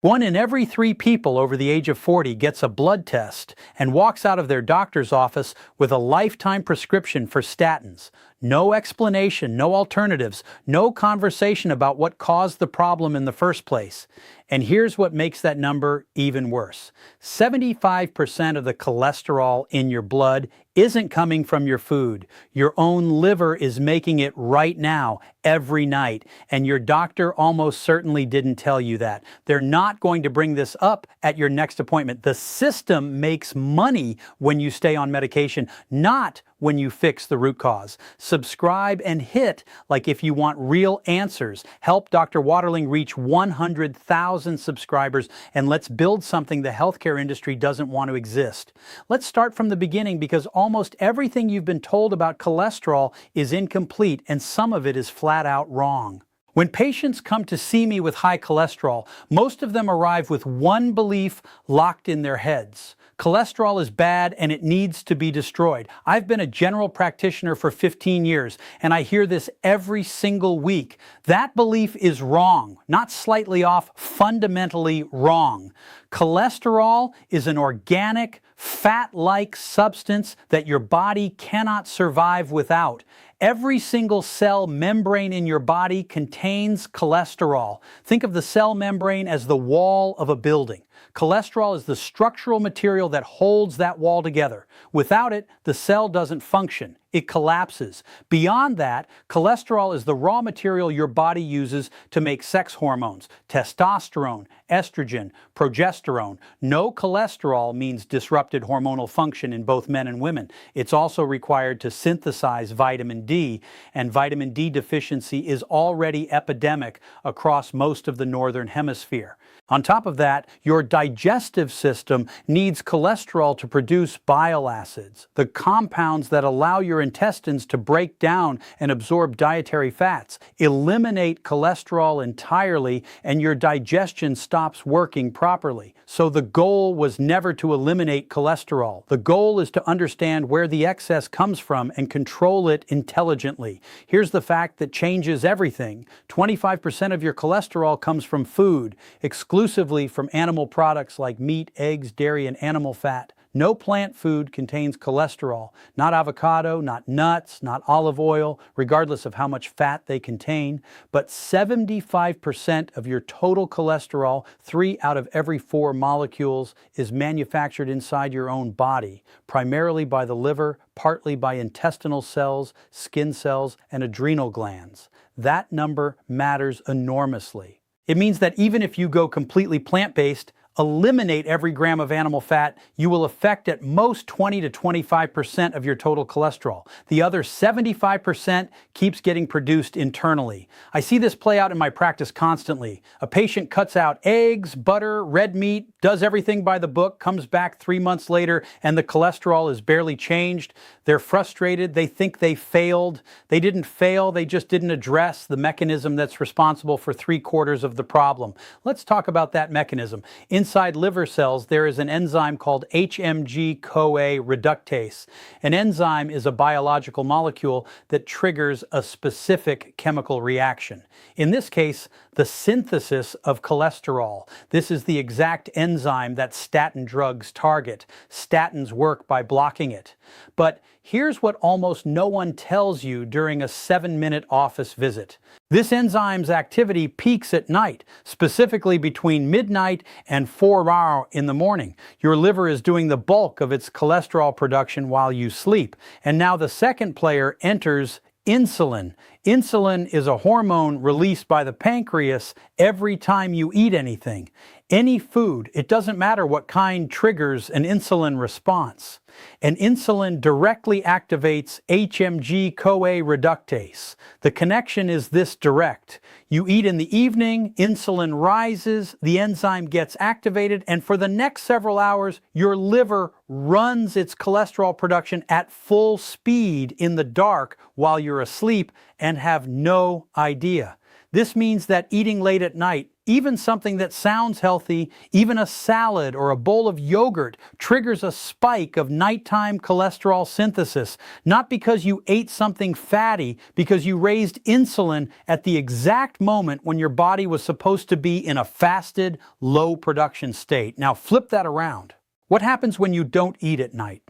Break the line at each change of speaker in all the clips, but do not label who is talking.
One in every 3 people over the age of 40 gets a blood test and walks out of their doctor's office with a lifetime prescription for statins. No explanation, no alternatives, no conversation about what caused the problem in the first place. And here's what makes that number even worse. 75% of the cholesterol in your blood isn't coming from your food. Your own liver is making it right now, every night, and your doctor almost certainly didn't tell you that. They're not going to bring this up at your next appointment. The system makes money when you stay on medication, not when you fix the root cause. Subscribe and hit like if you want real answers. Help Dr. Waterling reach 100,000 subscribers, and let's build something the healthcare industry doesn't want to exist. Let's start from the beginning, because almost everything you've been told about cholesterol is incomplete, and some of it is flat out wrong. When patients come to see me with high cholesterol, most of them arrive with one belief locked in their heads. Cholesterol is bad and it needs to be destroyed. I've been a general practitioner for 15 years, and I hear this every single week. That belief is wrong, not slightly off, fundamentally wrong. Cholesterol is an organic, fat-like substance that your body cannot survive without. Every single cell membrane in your body contains cholesterol. Think of the cell membrane as the wall of a building. Cholesterol is the structural material that holds that wall together. Without it, the cell doesn't function. It collapses. Beyond that, cholesterol is the raw material your body uses to make sex hormones: testosterone, estrogen, progesterone. No cholesterol means disrupted hormonal function in both men and women. It's also required to synthesize vitamin D, and vitamin D deficiency is already epidemic across most of the northern hemisphere. On top of that, your digestive system needs cholesterol to produce bile acids, the compounds that allow your intestines to break down and absorb dietary fats. Eliminate cholesterol entirely, and your digestion stops working properly. So the goal was never to eliminate cholesterol. The goal is to understand where the excess comes from and control it intelligently. Here's the fact that changes everything. 25% of your cholesterol comes from food, exclusively from animal products like meat, eggs, dairy, and animal fat. No plant food contains cholesterol. Not avocado, not nuts, not olive oil, regardless of how much fat they contain. But 75% of your total cholesterol, 3 out of every 4 molecules, is manufactured inside your own body, primarily by the liver, partly by intestinal cells, skin cells, and adrenal glands. That number matters enormously. It means that even if you go completely plant-based, eliminate every gram of animal fat, you will affect at most 20 to 25% of your total cholesterol. The other 75% keeps getting produced internally. I see this play out in my practice constantly. A patient cuts out eggs, butter, red meat, does everything by the book, comes back 3 months later, and the cholesterol is barely changed. They're frustrated. They think they failed. They didn't fail. They just didn't address the mechanism that's responsible for 3/4 of the problem. Let's talk about that mechanism. Inside liver cells, there is an enzyme called HMG-CoA reductase. An enzyme is a biological molecule that triggers a specific chemical reaction. In this case, the synthesis of cholesterol. This is the exact enzyme that statin drugs target. Statins work by blocking it. But here's what almost no one tells you during a 7-minute office visit. This enzyme's activity peaks at night, specifically between midnight and 4 hours in the morning. Your liver is doing the bulk of its cholesterol production while you sleep. And now the second player enters: insulin. Insulin is a hormone released by the pancreas every time you eat anything. Any food, it doesn't matter what kind, triggers an insulin response. And insulin directly activates HMG-CoA reductase. The connection is this direct. You eat in the evening, insulin rises, the enzyme gets activated, and for the next several hours, your liver runs its cholesterol production at full speed in the dark while you're asleep and have no idea. This means that eating late at night, Even something that sounds healthy, even a salad or a bowl of yogurt, triggers a spike of nighttime cholesterol synthesis, not because you ate something fatty, because you raised insulin at the exact moment when your body was supposed to be in a fasted, low production state. Now flip that around. What happens when you don't eat at night?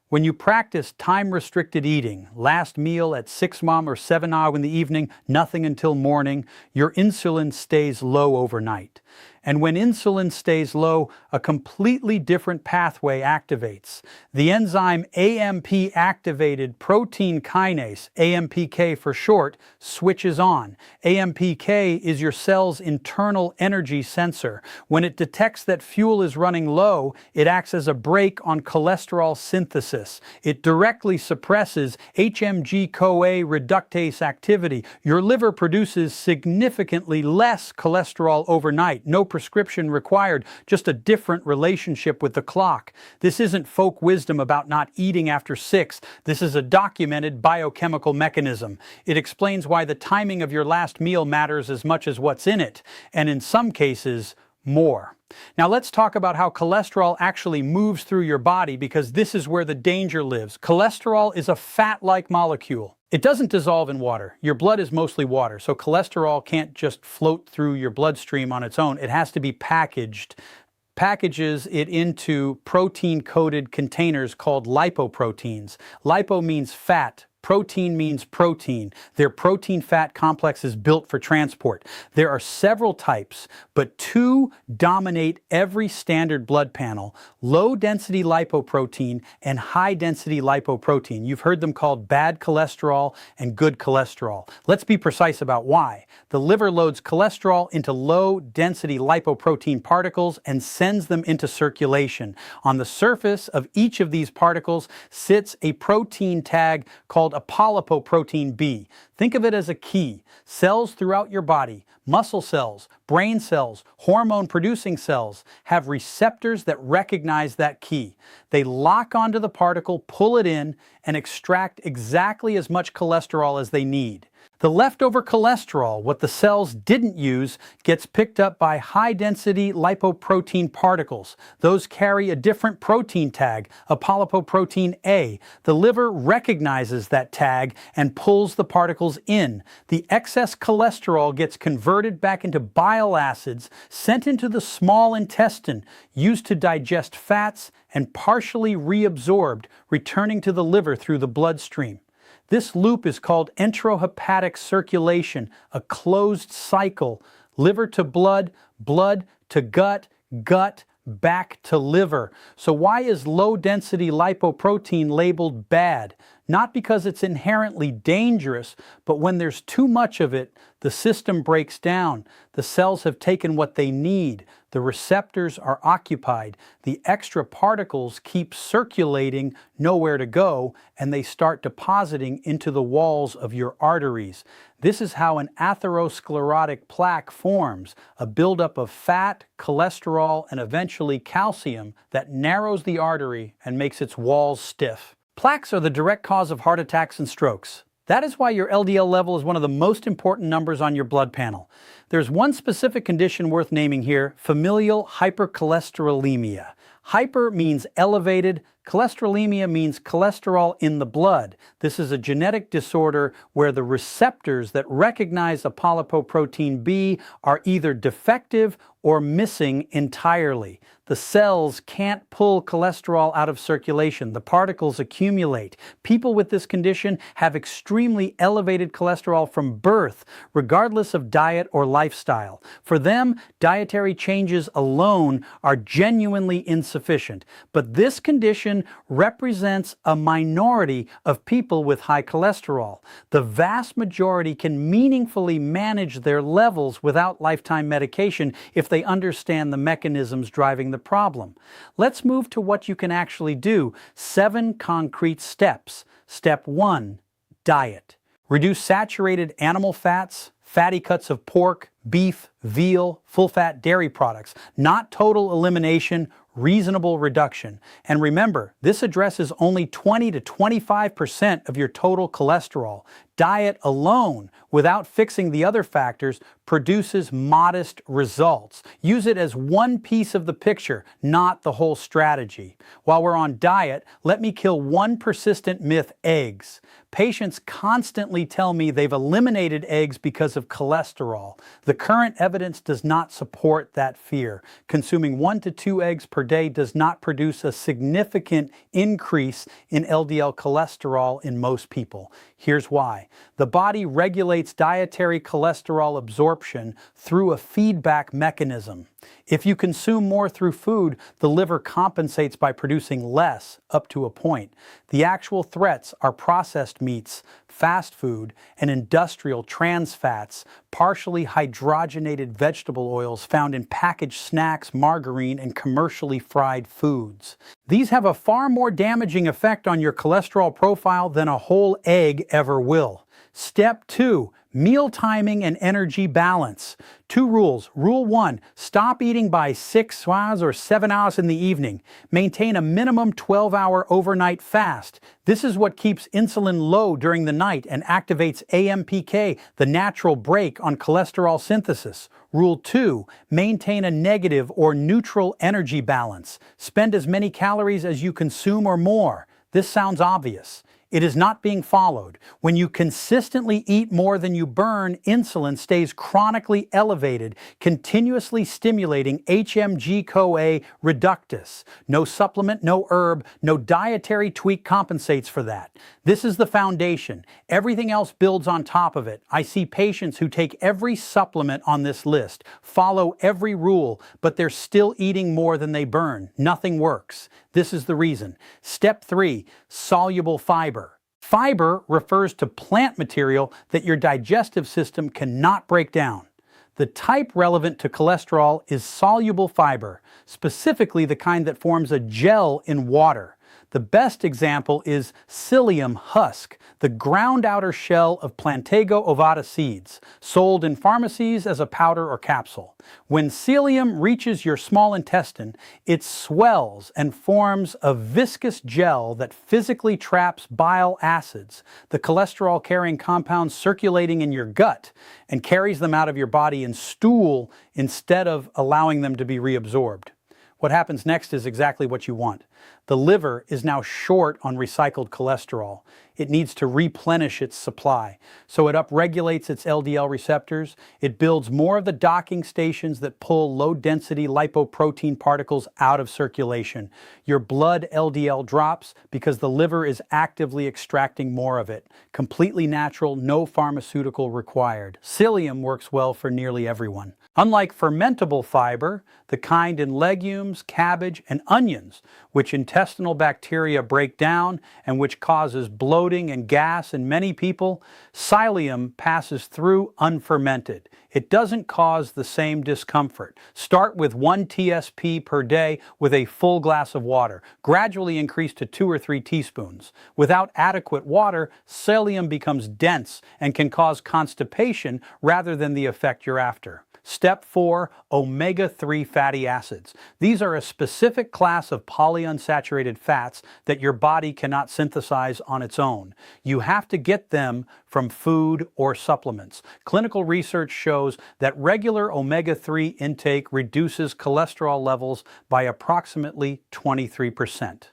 When you practice time-restricted eating, last meal at 6 mom or 7 in the evening, nothing until morning, your insulin stays low overnight. And when insulin stays low, a completely different pathway activates. The enzyme AMP-activated protein kinase, AMPK for short, switches on. AMPK is your cell's internal energy sensor. When it detects that fuel is running low, it acts as a brake on cholesterol synthesis. It directly suppresses HMG-CoA reductase activity. Your liver produces significantly less cholesterol overnight. No prescription required, just a different relationship with the clock. This isn't folk wisdom about not eating after 6. This is a documented biochemical mechanism. It explains why the timing of your last meal matters as much as what's in it, and in some cases, more. Now let's talk about how cholesterol actually moves through your body, because this is where the danger lives. Cholesterol is a fat-like molecule. It doesn't dissolve in water. Your blood is mostly water, so cholesterol can't just float through your bloodstream on its own. It has to be packages it into protein-coated containers called lipoproteins. Lipo means fat. Protein means protein. Their protein-fat complex is built for transport. There are several types, but 2 dominate every standard blood panel: low-density lipoprotein and high-density lipoprotein. You've heard them called bad cholesterol and good cholesterol. Let's be precise about why. The liver loads cholesterol into low-density lipoprotein particles and sends them into circulation. On the surface of each of these particles sits a protein tag called apolipoprotein B. Think of it as a key. Cells throughout your body, muscle cells, brain cells, hormone-producing cells, have receptors that recognize that key. They lock onto the particle, pull it in, and extract exactly as much cholesterol as they need. The leftover cholesterol, what the cells didn't use, gets picked up by high-density lipoprotein particles. Those carry a different protein tag, apolipoprotein A. The liver recognizes that tag and pulls the particles in. The excess cholesterol gets converted back into bile acids, sent into the small intestine, used to digest fats, and partially reabsorbed, returning to the liver through the bloodstream. This loop is called enterohepatic circulation, a closed cycle. Liver to blood, blood to gut, gut back to liver. So why is low-density lipoprotein labeled bad? Not because it's inherently dangerous, but when there's too much of it, the system breaks down. The cells have taken what they need. The receptors are occupied. The extra particles keep circulating, nowhere to go, and they start depositing into the walls of your arteries. This is how an atherosclerotic plaque forms, a buildup of fat, cholesterol, and eventually calcium that narrows the artery and makes its walls stiff. Plaques are the direct cause of heart attacks and strokes. That is why your LDL level is one of the most important numbers on your blood panel. There's one specific condition worth naming here: familial hypercholesterolemia. Hyper means elevated. Cholesterolemia means cholesterol in the blood. This is a genetic disorder where the receptors that recognize apolipoprotein B are either defective or missing entirely. The cells can't pull cholesterol out of circulation. The particles accumulate. People with this condition have extremely elevated cholesterol from birth, regardless of diet or lifestyle. For them, dietary changes alone are genuinely insufficient. But this condition represents a minority of people with high cholesterol. The vast majority can meaningfully manage their levels without lifetime medication if they understand the mechanisms driving the problem. Let's move to what you can actually do. 7 concrete steps. Step 1, diet. Reduce saturated animal fats, fatty cuts of pork, beef, veal, full-fat dairy products. Not total elimination, reasonable reduction. And remember, this addresses only 20 to 25% of your total cholesterol. Diet alone, without fixing the other factors, produces modest results. Use it as one piece of the picture, not the whole strategy. While we're on diet, let me kill one persistent myth: eggs. Patients constantly tell me they've eliminated eggs because of cholesterol. The current evidence does not support that fear. Consuming 1 to 2 eggs per day does not produce a significant increase in LDL cholesterol in most people. Here's why. The body regulates dietary cholesterol absorption through a feedback mechanism. If you consume more through food, the liver compensates by producing less up to a point. The actual threats are processed meats, fast food, and industrial trans fats, partially hydrogenated vegetable oils found in packaged snacks, margarine, and commercially fried foods. These have a far more damaging effect on your cholesterol profile than a whole egg ever will. Step 2. Meal timing and energy balance. 2 rules. Rule 1, stop eating by 6 hours or 7 hours in the evening. Maintain a minimum 12-hour overnight fast. This is what keeps insulin low during the night and activates AMPK, the natural brake on cholesterol synthesis. Rule 2, maintain a negative or neutral energy balance. Spend as many calories as you consume or more. This sounds obvious. It is not being followed. When you consistently eat more than you burn, insulin stays chronically elevated, continuously stimulating HMG-CoA reductase. No supplement, no herb, no dietary tweak compensates for that. This is the foundation. Everything else builds on top of it. I see patients who take every supplement on this list, follow every rule, but they're still eating more than they burn. Nothing works. This is the reason. Step 3, soluble fiber. Fiber refers to plant material that your digestive system cannot break down. The type relevant to cholesterol is soluble fiber, specifically the kind that forms a gel in water. The best example is psyllium husk, the ground outer shell of Plantago ovata seeds, sold in pharmacies as a powder or capsule. When psyllium reaches your small intestine, it swells and forms a viscous gel that physically traps bile acids, the cholesterol-carrying compounds circulating in your gut, and carries them out of your body in stool instead of allowing them to be reabsorbed. What happens next is exactly what you want. The liver is now short on recycled cholesterol. It needs to replenish its supply. So it upregulates its LDL receptors. It builds more of the docking stations that pull low-density lipoprotein particles out of circulation. Your blood LDL drops because the liver is actively extracting more of it. Completely natural, no pharmaceutical required. Psyllium works well for nearly everyone. Unlike fermentable fiber, the kind in legumes, cabbage, and onions, which intestinal bacteria break down and which causes bloating and gas in many people, psyllium passes through unfermented. It doesn't cause the same discomfort. Start with 1 TSP per day with a full glass of water. Gradually increase to 2 or 3 teaspoons. Without adequate water, psyllium becomes dense and can cause constipation rather than the effect you're after. Step 4, omega-3 fatty acids. These are a specific class of polyunsaturated fats that your body cannot synthesize on its own. You have to get them from food or supplements. Clinical research shows that regular omega-3 intake reduces cholesterol levels by approximately 23%.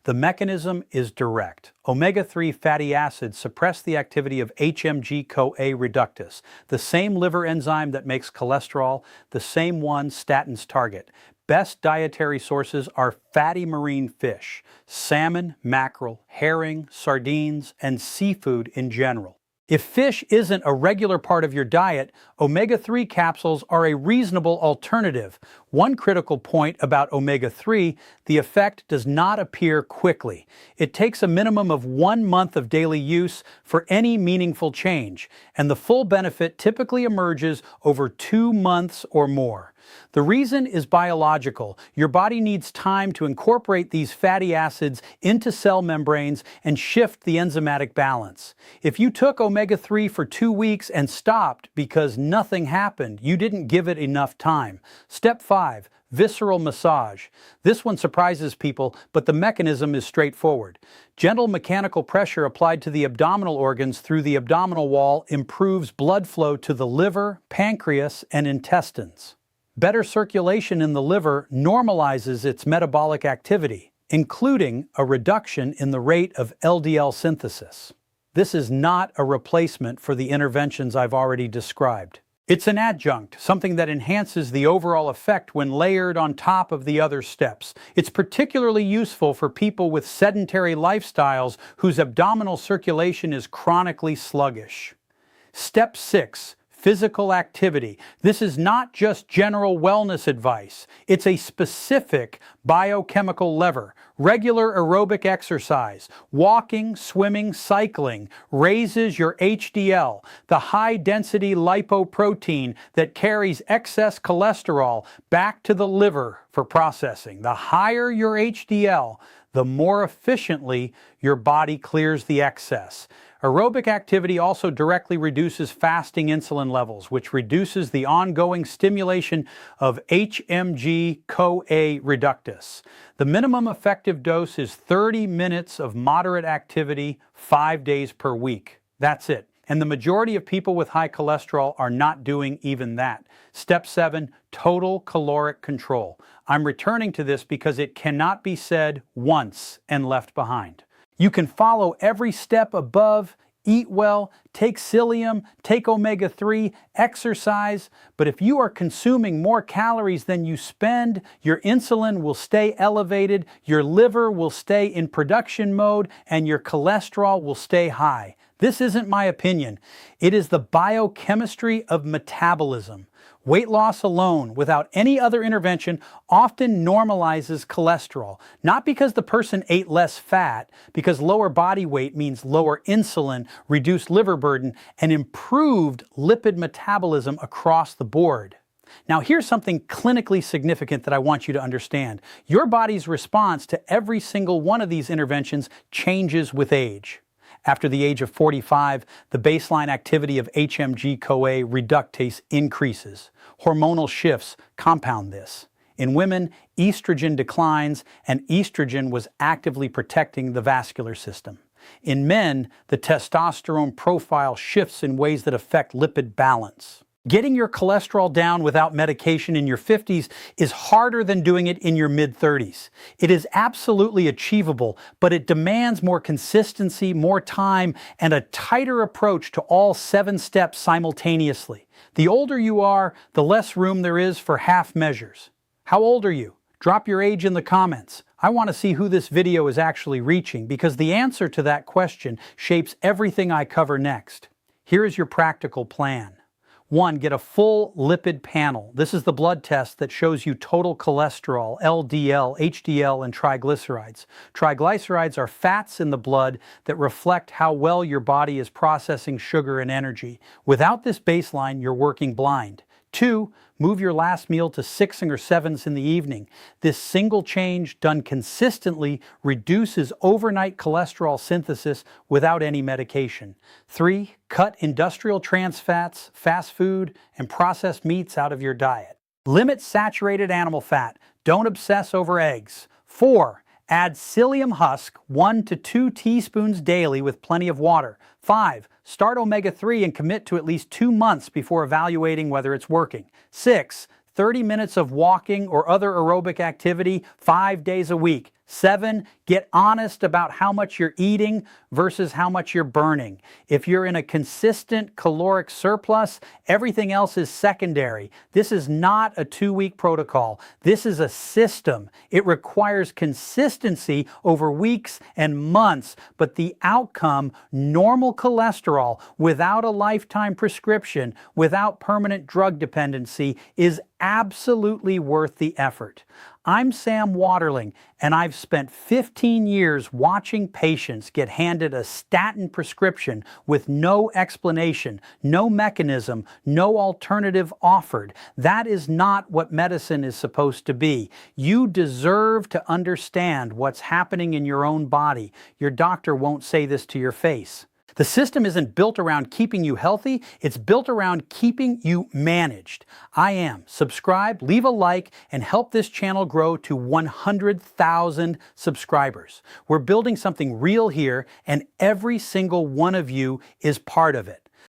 The mechanism is direct. Omega-3 fatty acids suppress the activity of HMG-CoA reductase, the same liver enzyme that makes cholesterol, the same one statins target. Best dietary sources are fatty marine fish, salmon, mackerel, herring, sardines, and seafood in general. If fish isn't a regular part of your diet, omega-3 capsules are a reasonable alternative. One critical point about omega-3, the effect does not appear quickly. It takes a minimum of 1 month of daily use for any meaningful change, and the full benefit typically emerges over 2 months or more. The reason is biological. Your body needs time to incorporate these fatty acids into cell membranes and shift the enzymatic balance. If you took omega-3 for 2 weeks and stopped because nothing happened, you didn't give it enough time. Step 5, visceral massage. This one surprises people, but the mechanism is straightforward. Gentle mechanical pressure applied to the abdominal organs through the abdominal wall improves blood flow to the liver, pancreas, and intestines. Better circulation in the liver normalizes its metabolic activity, including a reduction in the rate of LDL synthesis. This is not a replacement for the interventions I've already described. It's an adjunct, something that enhances the overall effect when layered on top of the other steps. It's particularly useful for people with sedentary lifestyles whose abdominal circulation is chronically sluggish. Step 6. Physical activity. This is not just general wellness advice. It's a specific biochemical lever. Regular aerobic exercise, walking, swimming, cycling, raises your HDL, the high-density lipoprotein that carries excess cholesterol back to the liver for processing. The higher your HDL, the more efficiently your body clears the excess. Aerobic activity also directly reduces fasting insulin levels, which reduces the ongoing stimulation of HMG-CoA reductase. The minimum effective dose is 30 minutes of moderate activity 5 days per week. That's it. And the majority of people with high cholesterol are not doing even that. Step 7, total caloric control. I'm returning to this because it cannot be said once and left behind. You can follow every step above, eat well, take psyllium, take omega-3, exercise, but if you are consuming more calories than you spend, your insulin will stay elevated, your liver will stay in production mode, and your cholesterol will stay high. This isn't my opinion. It is the biochemistry of metabolism. Weight loss alone, without any other intervention, often normalizes cholesterol. Not because the person ate less fat, because lower body weight means lower insulin, reduced liver burden, and improved lipid metabolism across the board. Now here's something clinically significant that I want you to understand. Your body's response to every single one of these interventions changes with age. After the age of 45, the baseline activity of HMG-CoA reductase increases. Hormonal shifts compound this. In women, estrogen declines, and estrogen was actively protecting the vascular system. In men, the testosterone profile shifts in ways that affect lipid balance. Getting your cholesterol down without medication in your 50s is harder than doing it in your mid-30s. It is absolutely achievable, but it demands more consistency, more time, and a tighter approach to all 7 steps simultaneously. The older you are, the less room there is for half measures. How old are you? Drop your age in the comments. I want to see who this video is actually reaching, because the answer to that question shapes everything I cover next. Here is your practical plan. 1. Get a full lipid panel. This is the blood test that shows you total cholesterol, LDL, HDL, and triglycerides. Triglycerides are fats in the blood that reflect how well your body is processing sugar and energy. Without this baseline, you're working blind. 2. Move your last meal to 6s or 7s in the evening. This single change done consistently reduces overnight cholesterol synthesis without any medication. 3. Cut industrial trans fats, fast food, and processed meats out of your diet. Limit saturated animal fat. Don't obsess over eggs. 4. Add psyllium husk 1 to 2 teaspoons daily with plenty of water. 5. Start omega-3 and commit to at least 2 months before evaluating whether it's working. 6. 30 minutes of walking or other aerobic activity 5 days a week. 7. Get honest about how much you're eating versus how much you're burning. If you're in a consistent caloric surplus, everything else is secondary. This is not a 2-week protocol. This is a system. It requires consistency over weeks and months, but the outcome, normal cholesterol without a lifetime prescription, without permanent drug dependency, is absolutely worth the effort. I'm Sam Waterling, and I've spent 15 years watching patients get handed a statin prescription with no explanation, no mechanism, no alternative offered. That is not what medicine is supposed to be. You deserve to understand what's happening in your own body. Your doctor won't say this to your face. The system isn't built around keeping you healthy, it's built around keeping you managed. I am. Subscribe, leave a like, and help this channel grow to 100,000 subscribers. We're building something real here, and every single one of you is part of it.